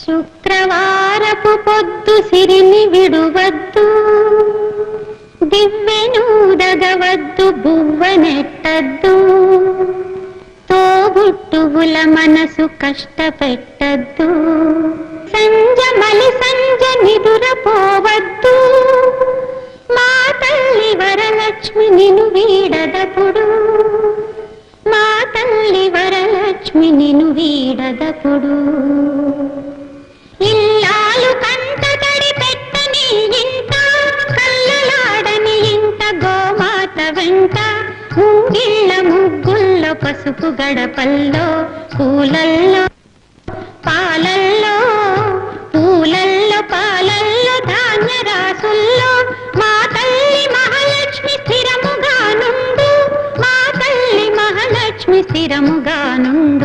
శుక్రవారపు పొద్దు సిరిని విడువద్దు, దివ్వెనూదగవద్దు, బువ్వనెట్టద్దు, తోబుట్టువుల మనసు కష్టపెట్టద్దు, సంజమలి సంజ నిదురపోవద్దు, మా తల్లి వరలక్ష్మి నిను వీడదపుడు, మా తల్లి వరలక్ష్మి నిను వీడదపుడు. ఇల్లాలు కంట తడి పెట్టని ఇంట, కళ్ళలాడని ఇంట, గోమాత వెంట, ముంగిళ్ళ ముగ్గుల్లో, పసుపు గడపల్లో, పూలల్లో పాలల్లో, పూలల్లో పాలల్లో, ధాన్య రాసుల్లో, మా తల్లి మహాలక్ష్మి స్థిరముగా నుండు, మా తల్లి మహాలక్ష్మి స్థిరముగా నుండు.